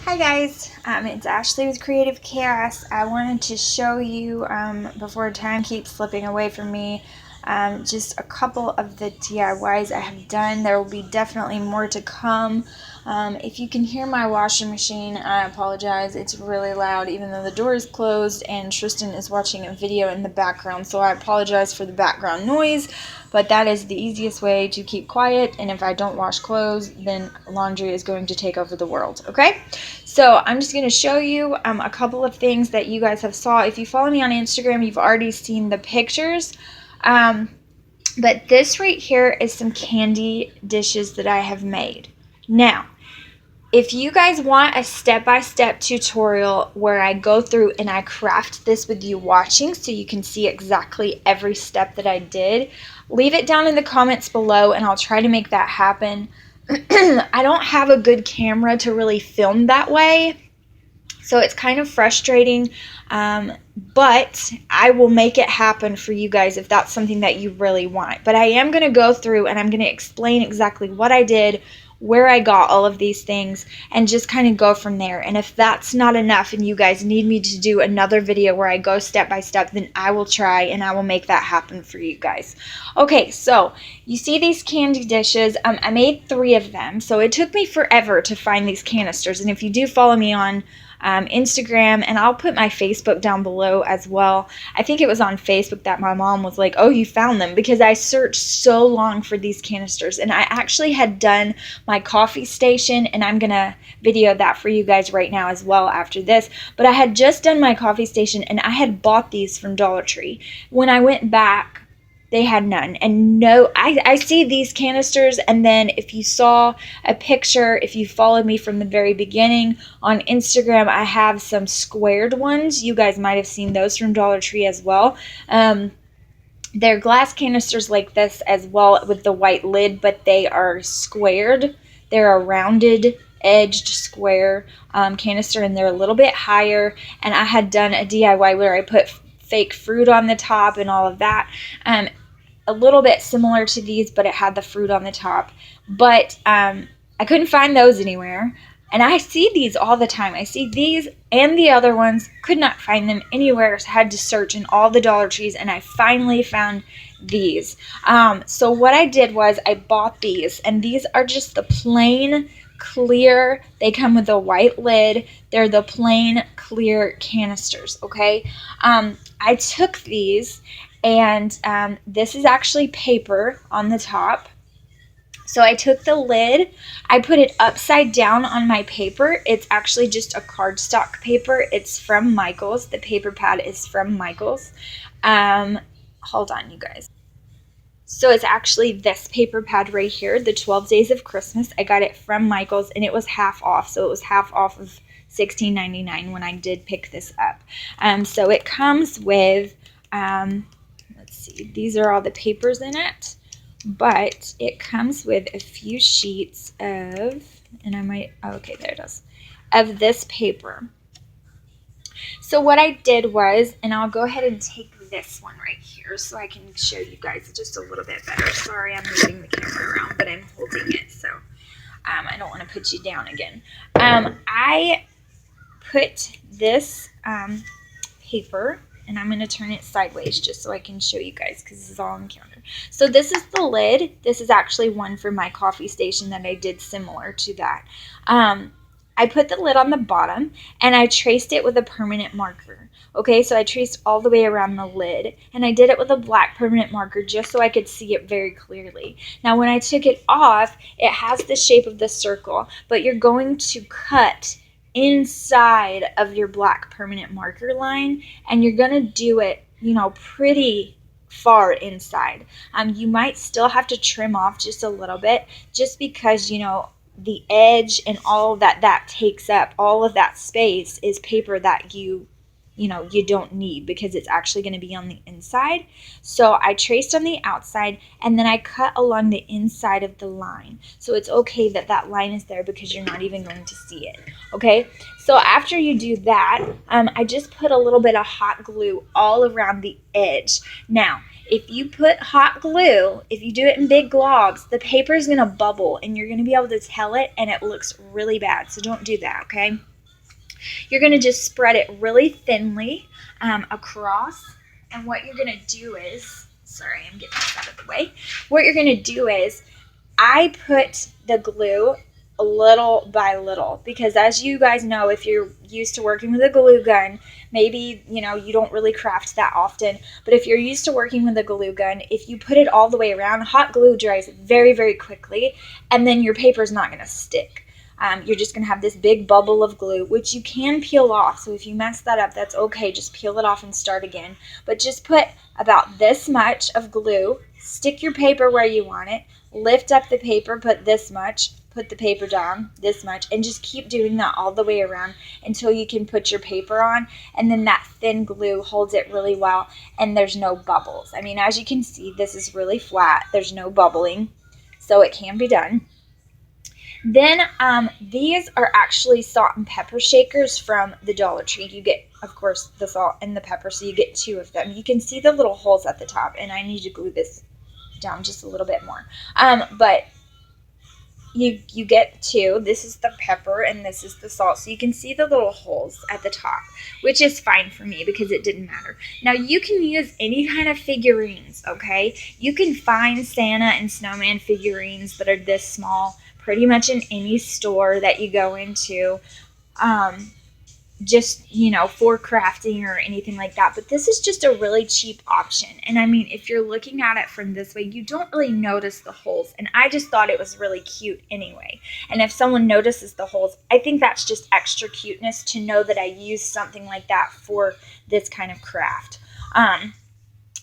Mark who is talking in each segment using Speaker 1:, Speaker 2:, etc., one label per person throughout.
Speaker 1: Hi guys, it's Ashley with Creative Chaos. I wanted to show you, before time keeps slipping away from me, just a couple of the DIYs I have done. There will be definitely more to come. If you can hear my washing machine, I apologize. It's really loud even though the door is closed and Tristan is watching a video in the background, so I apologize for the background noise. But that is the easiest way to keep quiet, and if I don't wash clothes, then laundry is going to take over the world, okay? So I'm just going to show you a couple of things that you guys have saw. If you follow me on Instagram, you've already seen the pictures. But this right here is some candy dishes that I have made. Now, if you guys want a step-by-step tutorial where I go through and I craft this with you watching so you can see exactly every step that I did, leave it down in the comments below and I'll try to make that happen. I don't have a good camera to really film that way, so it's kind of frustrating, but I will make it happen for you guys if that's something that you really want. But I am going to go through and I'm going to explain exactly what I did, where I got all of these things, and just kind of go from there. And if that's not enough and you guys need me to do another video where I go step by step, then I will try and I will make that happen for you guys. Okay, so you see these candy dishes. I made 3 of them, so it took me forever to find these canisters. And if you do follow me on Instagram, and I'll put my Facebook down below as well. I think it was on Facebook that my mom was like, oh, you found them, because I searched so long for these canisters, and I actually had done my coffee station, and I'm gonna video that for you guys right now as well after this. But I had just done my coffee station and I had bought these from Dollar Tree. When I went back, they had none. And no, I see these canisters, and then if you saw a picture, if you followed me from the very beginning on Instagram, I have some squared ones. You guys might have seen those from Dollar Tree as well. They're glass canisters like this as well with the white lid, but they are squared. They're a rounded edged square canister, and they're a little bit higher. And I had done a DIY where I put fake fruit on the top and all of that. A little bit similar to these, but it had the fruit on the top. But I couldn't find those anywhere. And I see these all the time. I see these and the other ones. Could not find them anywhere. So I had to search in all the Dollar Trees, and I finally found these. So what I did was I bought these, and these are just the plain clear. They come with a white lid. They're the plain clear canisters, okay? I took these, and this is actually paper on the top. So I took the lid, I put it upside down on my paper. It's actually just a cardstock paper. It's from Michaels. The paper pad is from Michaels. Hold on, you guys. So it's actually this paper pad right here, the 12 Days of Christmas. I got it from Michaels, and it was half off. So it was half off of $16.99 when I did pick this up. So it comes with, let's see, these are all the papers in it. But it comes with a few sheets of, and I might, oh, okay, there it is, of this paper. So what I did was, and I'll go ahead and take this one right here so I can show you guys just a little bit better. Sorry, I'm moving the camera around, but I'm holding it, so I don't want to put you down again. I put this paper, and I'm going to turn it sideways just so I can show you guys, because this is all on counter. So this is the lid. This is actually one for my coffee station that I did similar to that. I put the lid on the bottom, and I traced it with a permanent marker. Okay, so I traced all the way around the lid, and I did it with a black permanent marker just so I could see it very clearly. Now when I took it off, it has the shape of the circle, but you're going to cut inside of your black permanent marker line, and you're gonna do it, you know, pretty far inside. You might still have to trim off just a little bit, just because, you know, the edge and all that takes up, all of that space is paper that you don't need, because it's actually going to be on the inside. So I traced on the outside, and then I cut along the inside of the line. So it's okay that that line is there, because you're not even going to see it. Okay, so after you do that, I just put a little bit of hot glue all around the edge. Now, if you put hot glue, if you do it in big globs, the paper is going to bubble, and you're going to be able to tell it, and it looks really bad. So don't do that, okay? You're going to just spread it really thinly across. And what you're going to do is, sorry, I'm getting this out of the way. What you're going to do is, I put the glue little by little, because as you guys know, if you're used to working with a glue gun, maybe you don't really craft that often, but if you're used to working with a glue gun, if you put it all the way around, hot glue dries very, very quickly, and then your paper is not going to stick. You're just going to have this big bubble of glue, which you can peel off. So if you mess that up, that's okay. Just peel it off and start again. But just put about this much of glue, stick your paper where you want it, lift up the paper, put this much, put the paper down this much, and just keep doing that all the way around until you can put your paper on. And then that thin glue holds it really well, and there's no bubbles. I mean, as you can see, this is really flat. There's no bubbling, so it can be done. Then these are actually salt and pepper shakers from the Dollar Tree. You get, of course, the salt and the pepper, so you get 2 of them. You can see the little holes at the top, and I need to glue this down just a little bit more. But you get 2. This is the pepper and this is the salt. So you can see the little holes at the top, which is fine for me because it didn't matter. Now you can use any kind of figurines, okay? You can find Santa and snowman figurines that are this small pretty much in any store that you go into. Just, for crafting or anything like that. But this is just a really cheap option. And I mean, if you're looking at it from this way, you don't really notice the holes. And I just thought it was really cute anyway. And if someone notices the holes, I think that's just extra cuteness to know that I used something like that for this kind of craft.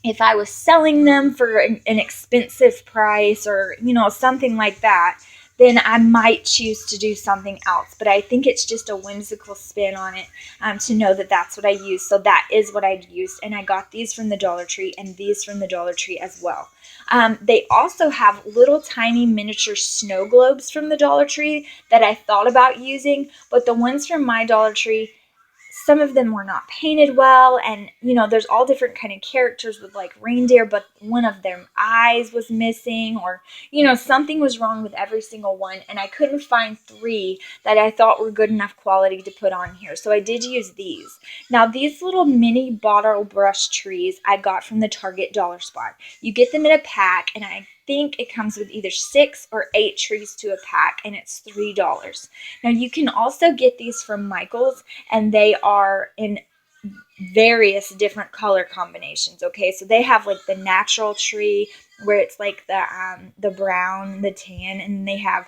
Speaker 1: If I was selling them for an expensive price or, something like that, then I might choose to do something else. But I think it's just a whimsical spin on it to know that that's what I use. So that is what I used. And I got these from the Dollar Tree and these from the Dollar Tree as well. They also have little tiny miniature snow globes from the Dollar Tree that I thought about using. But the ones from my Dollar Tree, some of them were not painted well, and there's all different kind of characters with like reindeer, but one of their eyes was missing, or something was wrong with every single one, and I couldn't find 3 that I thought were good enough quality to put on here. So I did use these. Now these little mini bottle brush trees I got from the Target Dollar Spot. You get them in a pack, and I think it comes with either 6 or 8 trees to a pack, and it's $3. Now you can also get these from Michael's, and they are in various different color combinations. Okay, so they have like the natural tree where it's like the brown, the tan, and they have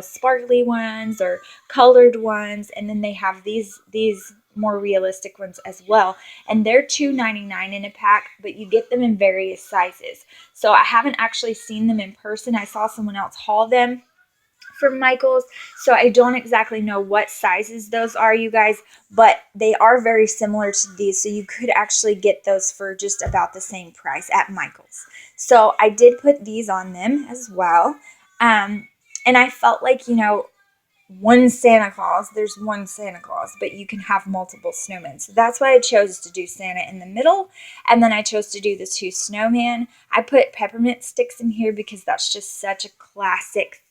Speaker 1: sparkly ones or colored ones, and then they have these more realistic ones as well, and they're $2.99 in a pack, but you get them in various sizes. So I haven't actually seen them in person. I saw someone else haul them from Michael's, so I don't exactly know what sizes those are, you guys, but they are very similar to these, so you could actually get those for just about the same price at Michael's. So I did put these on them as well, and I felt like, one Santa Claus, there's one Santa Claus, but you can have multiple snowmen. So that's why I chose to do Santa in the middle, and then I chose to do the 2 snowmen. I put peppermint sticks in here because that's just such a classic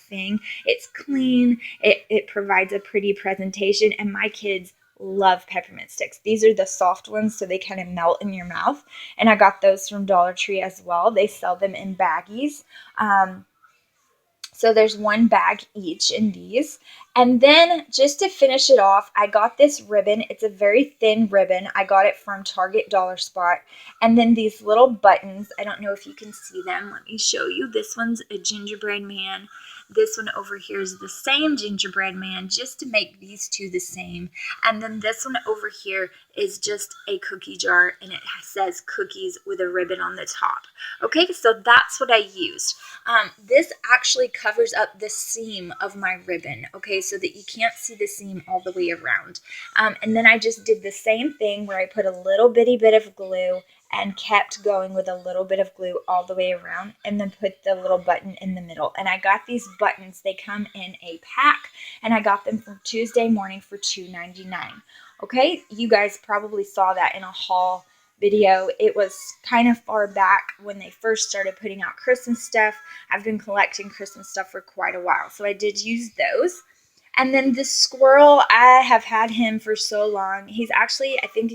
Speaker 1: thing. It's clean, it provides a pretty presentation, and my kids love peppermint sticks. These are the soft ones, so they kind of melt in your mouth, and I got those from Dollar Tree as well. They sell them in baggies. So there's 1 bag each in these. And then just to finish it off, I got this ribbon. It's a very thin ribbon. I got it from Target Dollar Spot. And then these little buttons. I don't know if you can see them. Let me show you. This one's a gingerbread man. This one over here is the same gingerbread man, just to make these 2 the same. And then this one over here is just a cookie jar, and it says cookies with a ribbon on the top. Okay, so that's what I used. This actually covers up the seam of my ribbon, okay, so that you can't see the seam all the way around. And then I just did the same thing where I put a little bitty bit of glue and kept going with a little bit of glue all the way around, and then put the little button in the middle. And I got these buttons. They come in a pack, and I got them from Tuesday Morning for $2.99. Okay, you guys probably saw that in a haul video. It was kind of far back when they first started putting out Christmas stuff. I've been collecting Christmas stuff for quite a while, so I did use those. And then the squirrel, I have had him for so long. He's actually, I think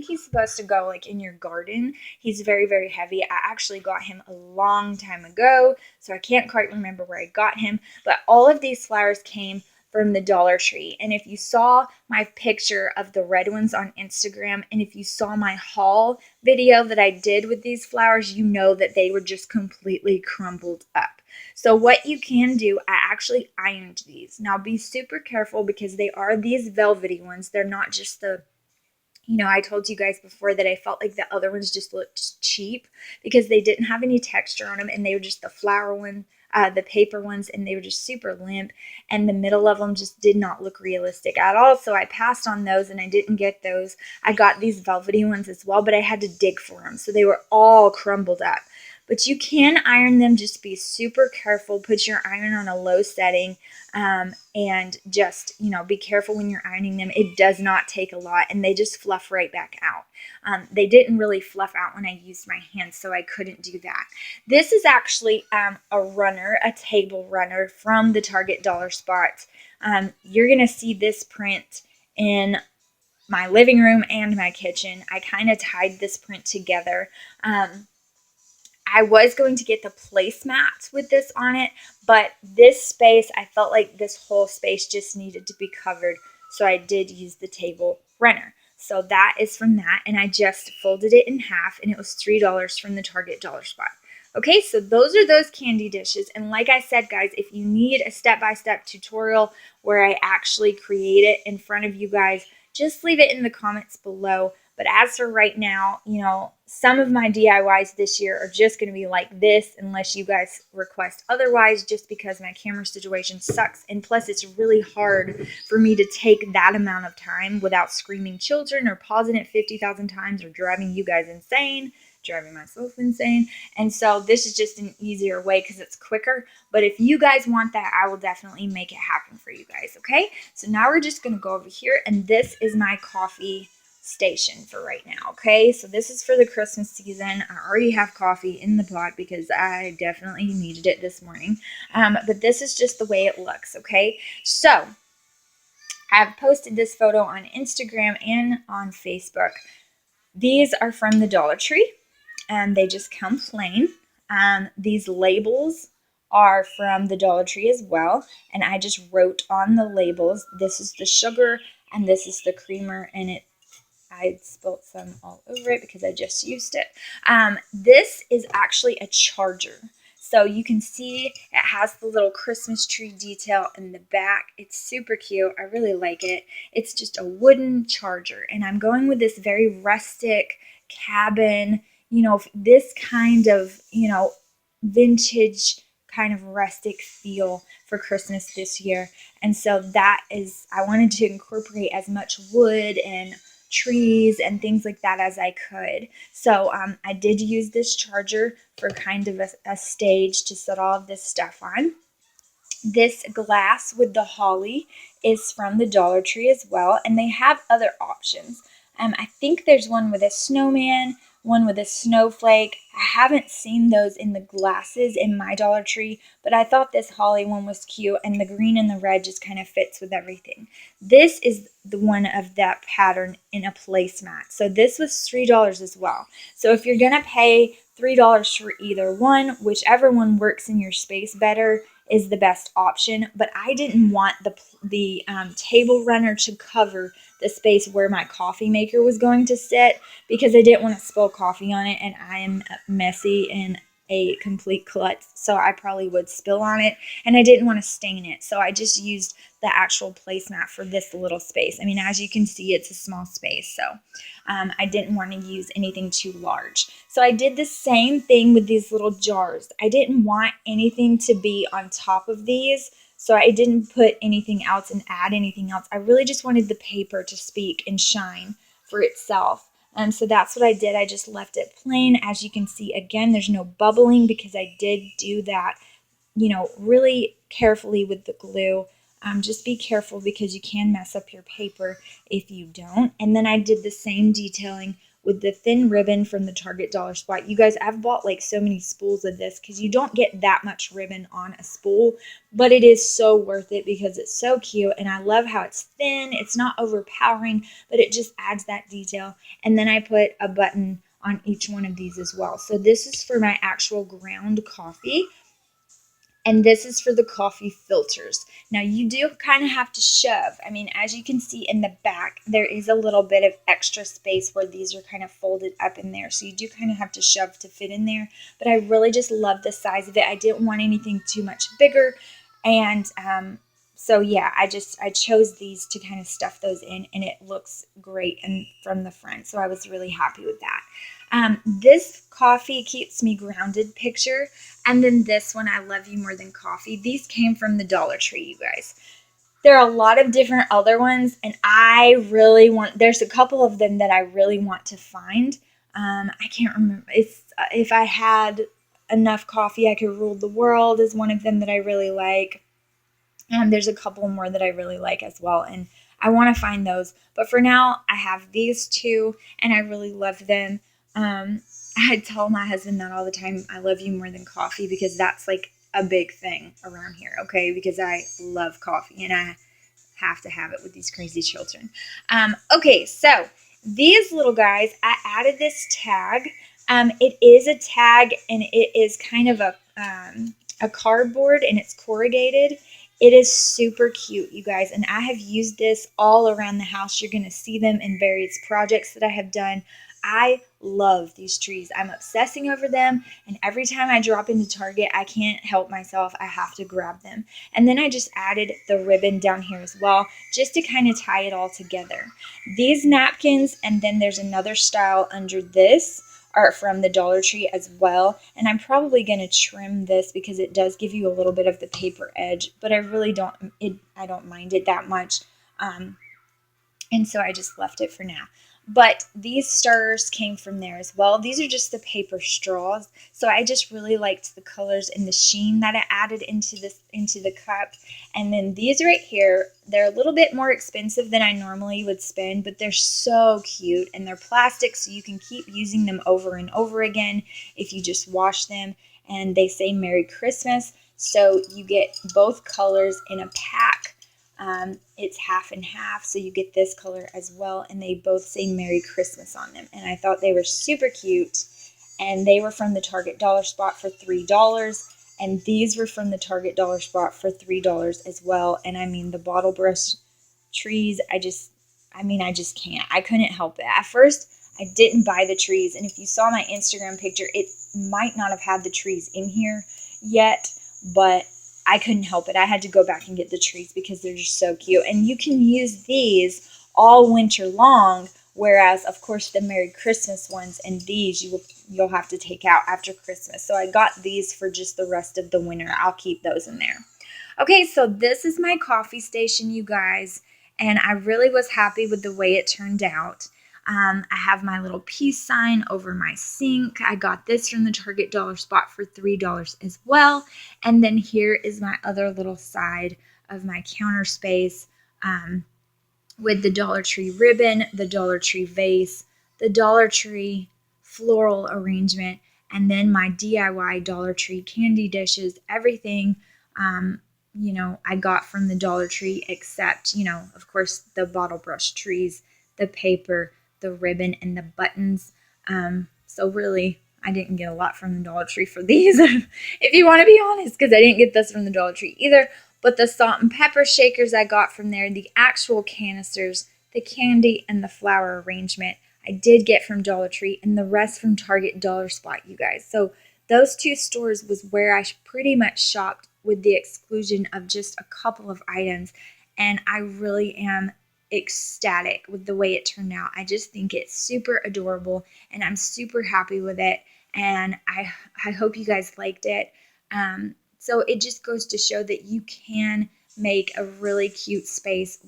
Speaker 1: he's supposed to go like in your garden. He's very, very heavy. I actually got him a long time ago, so I can't quite remember where I got him. But all of these flowers came from the Dollar Tree. And if you saw my picture of the red ones on Instagram, and if you saw my haul video that I did with these flowers, you know that they were just completely crumpled up. So what you can do, I actually ironed these. Now be super careful because they are these velvety ones. They're not just the, I told you guys before that I felt like the other ones just looked cheap because they didn't have any texture on them, and they were just the flower one, the paper ones, and they were just super limp, and the middle of them just did not look realistic at all. So I passed on those and I didn't get those. I got these velvety ones as well, but I had to dig for them. So they were all crumbled up. But you can iron them, just be super careful. Put your iron on a low setting, and just, be careful when you're ironing them. It does not take a lot, and they just fluff right back out. They didn't really fluff out when I used my hands, so I couldn't do that. This is actually a table runner from the Target Dollar Spot. You're going to see this print in my living room and my kitchen. I kind of tied this print together. I was going to get the placemats with this on it, but this space, I felt like this whole space just needed to be covered, so I did use the table runner. So that is from that, and I just folded it in half, and it was $3 from the Target Dollar Spot. Okay, so those are those candy dishes, and like I said, guys, if you need a step-by-step tutorial where I actually create it in front of you guys, just leave it in the comments below. But as for right now, some of my DIYs this year are just going to be like this unless you guys request otherwise, just because my camera situation sucks. And plus, it's really hard for me to take that amount of time without screaming children or pausing it 50,000 times or driving you guys insane, driving myself insane. And so this is just an easier way because it's quicker. But if you guys want that, I will definitely make it happen for you guys, okay? So now we're just going to go over here, and this is my coffee station for right now. Okay, so this is for the Christmas season. I already have coffee in the pot because I definitely needed it this morning, but this is just the way it looks. Okay, so I've posted this photo on Instagram and on Facebook. These are from the Dollar Tree, and they just come plain. These labels are from the Dollar Tree as well, and I just wrote on the labels, this is the sugar and this is the creamer, and I spilled some all over it because I just used it. This is actually a charger. So you can see it has the little Christmas tree detail in the back. It's super cute. I really like it. It's just a wooden charger. And I'm going with this very rustic cabin, this kind of, vintage kind of rustic feel for Christmas this year. And so I wanted to incorporate as much wood and trees and things like that as I could. So I did use this charger for kind of a stage to set all of this stuff on. This glass with the holly is from the Dollar Tree as well, and they have other options. I think there's one with a snowman, one with a snowflake. I haven't seen those in the glasses in my Dollar Tree, but I thought this holly one was cute, and the green and the red just kind of fits with everything. This is the one of that pattern in a placemat. So this was $3 as well. So if you're going to pay $3 for either one, whichever one works in your space better is the best option. But I didn't want the table runner to cover the space where my coffee maker was going to sit because I didn't want to spill coffee on it, and I am messy and a complete klutz, so I probably would spill on it, and I didn't want to stain it, so I just used the actual placemat for this little space. I mean, as you can see, it's a small space, so I didn't want to use anything too large. So I did the same thing with these little jars. I didn't want anything to be on top of these, so I didn't put anything else and add anything else. I really just wanted the paper to speak and shine for itself. So that's what I did. I just left it plain. As you can see, again, there's no bubbling because I did do that, really carefully with the glue. Just be careful because you can mess up your paper if you don't. And then I did the same detailing with the thin ribbon from the Target Dollar Spot. You guys, I've bought like so many spools of this because you don't get that much ribbon on a spool, but it is so worth it because it's so cute, and I love how it's thin. It's not overpowering, but it just adds that detail. And then I put a button on each one of these as well. So this is for my actual ground coffee, and this is for the coffee filters. Now you do kind of have to shove. I mean, as you can see in the back, there is a little bit of extra space where these are kind of folded up in there. So you do kind of have to shove to fit in there. But I really just love the size of it. I didn't want anything too much bigger. And so yeah, I chose these to kind of stuff those in, and it looks great and from the front. So I was really happy with that. This coffee keeps me grounded picture. And then this one, I love you more than coffee. These came from the Dollar Tree, you guys. There are a lot of different other ones, and I really want, there's a couple of them that I really want to find. I can't remember. It's if I had enough coffee, I could rule the world is one of them that I really like. And there's a couple more that I really like as well, and I want to find those. But for now, I have these two, and I really love them. I tell my husband that all the time. I love you more than coffee, because that's like a big thing around here, okay? Because I love coffee, and I have to have it with these crazy children. Okay, so these little guys, I added this tag. It is a tag, and it is kind of a cardboard, and it's corrugated. It is super cute, you guys, and I have used this all around the house. You're going to see them in various projects that I have done. I love these trees. I'm obsessing over them, and every time I drop into Target, I can't help myself. I have to grab them. And then I just added the ribbon down here as well, just to kind of tie it all together. These napkins, and then there's another style under this, are from the Dollar Tree as well. And I'm probably going to trim this because it does give you a little bit of the paper edge, but I really I don't mind it that much. And so I just left it for now. But these stirrers came from there as well. These are just the paper straws. So I just really liked the colors and the sheen that I added into the cup. And then these right here, they're a little bit more expensive than I normally would spend, but they're so cute, and they're plastic, so you can keep using them over and over again if you just wash them. And they say Merry Christmas, so you get both colors in a pack. It's half and half, so you get this color as well, and they both say Merry Christmas on them. And I thought they were super cute, and they were from the Target Dollar Spot for $3, and these were from the Target Dollar Spot for $3 as well. And I mean, the bottle brush trees, I just can't. I couldn't help it. At first, I didn't buy the trees, and if you saw my Instagram picture, it might not have had the trees in here yet, but I couldn't help it. I had to go back and get the trees because they're just so cute. And you can use these all winter long, whereas, of course, the Merry Christmas ones and these you'll have to take out after Christmas. So I got these for just the rest of the winter. I'll keep those in there. Okay, so this is my coffee station, you guys, and I really was happy with the way it turned out. I have my little peace sign over my sink. I got this from the Target Dollar Spot for $3 as well. And then here is my other little side of my counter space with the Dollar Tree ribbon, the Dollar Tree vase, the Dollar Tree floral arrangement, and then my DIY Dollar Tree candy dishes. Everything, I got from the Dollar Tree except, of course, the bottle brush trees, the paper, the ribbon, and the buttons. So really, I didn't get a lot from the Dollar Tree for these, if you want to be honest, because I didn't get this from the Dollar Tree either. But the salt and pepper shakers I got from there, the actual canisters, the candy, and the flower arrangement I did get from Dollar Tree, and the rest from Target Dollar Spot, you guys. So those two stores was where I pretty much shopped, with the exclusion of just a couple of items. And I really am ecstatic with the way it turned out. I just think it's super adorable, and I'm super happy with it, and I hope you guys liked it. So it just goes to show that you can make a really cute space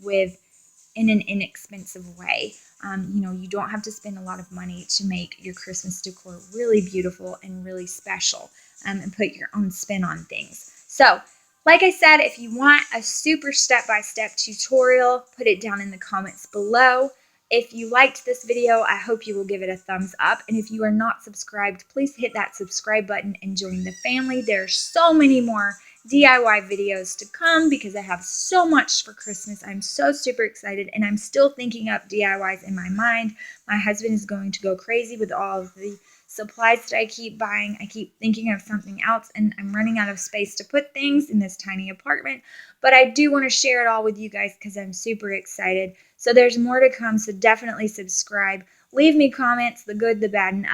Speaker 1: in an inexpensive way. You don't have to spend a lot of money to make your Christmas decor really beautiful and really special, and put your own spin on things. So, like I said, if you want a super step-by-step tutorial, put it down in the comments below. If you liked this video, I hope you will give it a thumbs up. And if you are not subscribed, please hit that subscribe button and join the family. There are so many more DIY videos to come because I have so much for Christmas. I'm so super excited, and I'm still thinking up DIYs in my mind. My husband is going to go crazy with all of the supplies that I keep buying. I keep thinking of something else, and I'm running out of space to put things in this tiny apartment. But I do want to share it all with you guys because I'm super excited. So there's more to come, so definitely subscribe. Leave me comments, the good, the bad, and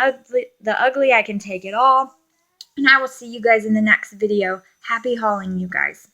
Speaker 1: the ugly. I can take it all. And I will see you guys in the next video. Happy hauling, you guys.